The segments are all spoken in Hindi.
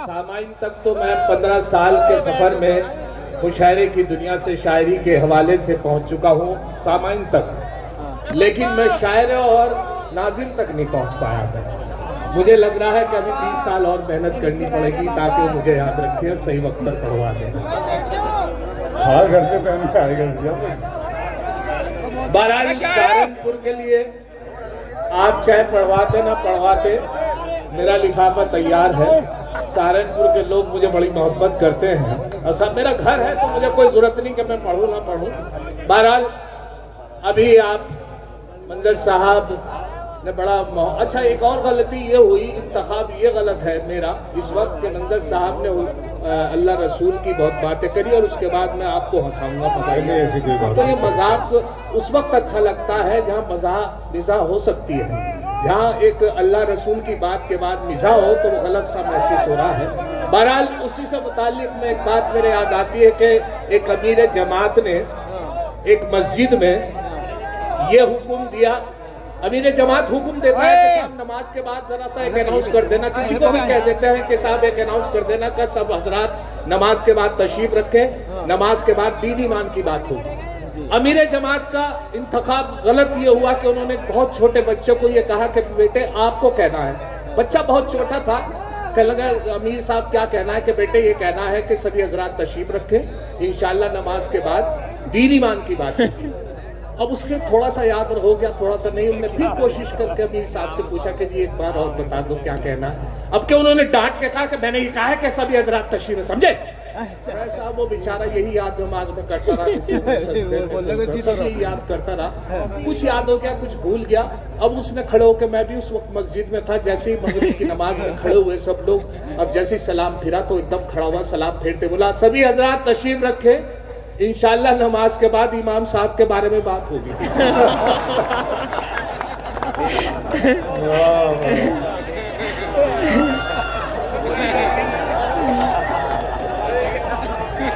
सामाइन तक तो मैं 15 साल के सफर में मुशायरे की दुनिया से शायरी के हवाले से पहुंच चुका हूं सामाइन तक, लेकिन मैं शायर और नाज़िम तक नहीं पहुंच पाया था। मुझे लग रहा है कि अभी 20 साल और मेहनत करनी पड़ेगी ताकि वो मुझे याद रखे और सही वक्त पर पढ़वा दें। हाँ, घर से पहन के आएगा। बहरहाल सहारनपुर के लिए आप चाहे पढ़वाते ना पढ़वाते, मेरा लिफाफा तैयार है। सहारनपुर के लोग मुझे बड़ी मोहब्बत करते हैं और सब मेरा घर है, तो मुझे कोई जरूरत नहीं कि मैं पढ़ूं ना पढ़ूं। बहरहाल अभी आप मंजर साहब ने बड़ा अच्छा, एक और गलती ये हुई, इंतखाब ये गलत है मेरा इस वक्त के मंजर साहब ने अल्लाह रसूल की बहुत बातें करी और उसके बाद मैं आपको हंसाऊंगा, मजाक ऐसी कोई बात। तो ये मजाक उस वक्त अच्छा लगता है जहाँ मिज़ाह हो सकती है। जहाँ एक अल्लाह रसूल की बात के बाद मिज़ाह हो तो वो गलत सा महसूस हो रहा है। बहरहाल उसी से मुताल्लिक में एक बात मेरे याद आती है कि एक अमीर जमात ने एक मस्जिद में ये हुक्म दिया, अमीर जमात हुक्म देता है कि साहब नमाज के बाद जरा सा एक अनाउंस कर देना, किसी को भी कह देते हैं कि साहब एक अनाउंस कर देना कि सब हजरात नमाज के बाद तशरीफ रखें, नमाज के बाद दीन ईमान की बात होगी। अमीर जमात का इंतखाब गलत ये हुआ कि उन्होंने बहुत छोटे बच्चे को ये कहा कि बेटे आपको कहना है। बच्चा बहुत छोटा था, कहने लगा अमीर साहब क्या कहना है कि बेटे ये कहना है कि सभी हजरात तशरीफ रखें, इंशाल्लाह नमाज के बाद दीन ईमान की बात होगी। अब उसके थोड़ा सा याद हो गया, थोड़ा सा नहीं। उन्होंने फिर कोशिश करके अमीर साहब से पूछा कि जी एक बार और बता दो क्या कहना है। अब क्या उन्होंने डांट के कहा कि मैंने ये कहा है कि सभी हजरात तशरीफ, समझे? साहब वो बेचारा यही याद नमाज में करता रहा, यही याद करता रहा, कुछ याद हो गया कुछ भूल गया। अब उसने खड़े होकर, मैं भी उस वक्त मस्जिद में था, जैसे ही मगरिब की नमाज में खड़े हुए सब लोग, अब जैसे ही सलाम फिरा तो एकदम खड़ा हुआ, सलाम फेरते बोला सभी हजरात तशरीफ रखे, इंशाल्लाह नमाज के बाद इमाम साहब के बारे में बात होगी।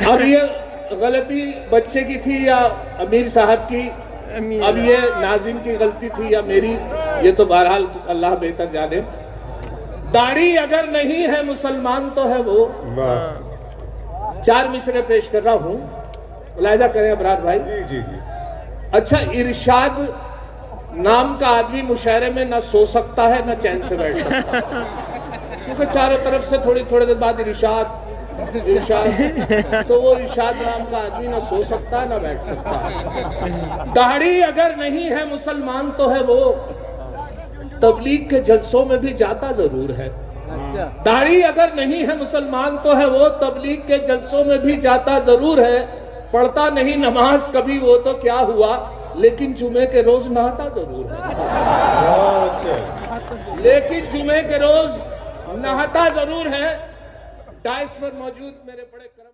अब ये गलती बच्चे की थी या अमीर साहब की, अब ये नाजिम की गलती थी या मेरी, ये तो बहरहाल अल्लाह बेहतर जाने। दाढ़ी अगर नहीं है मुसलमान तो है वो। 4 मिसरे पेश कर रहा हूँ, मुलाहिजा करें अबरार भाई। जी। अच्छा, इरशाद नाम का आदमी मुशायरे में ना सो सकता है ना चैन से बैठ सकता है, क्योंकि चारों तरफ से थोड़ी देर बाद इरशाद, तो वो इरशाद नाम का आदमी ना सो सकता है ना बैठ सकता है। दाढ़ी अगर नहीं है मुसलमान तो है वो, तबलीग के जलसों में भी जाता जरूर है। दाढ़ी अगर नहीं है मुसलमान तो है वो, तबलीग के जलसों में भी जाता जरूर है। पढ़ता नहीं नमाज कभी वो तो क्या हुआ, लेकिन जुमे के रोज नहाता जरूर है। लेकिन जुमे के रोज नहाता जरूर है। डाइस पर मौजूद मेरे बड़े करम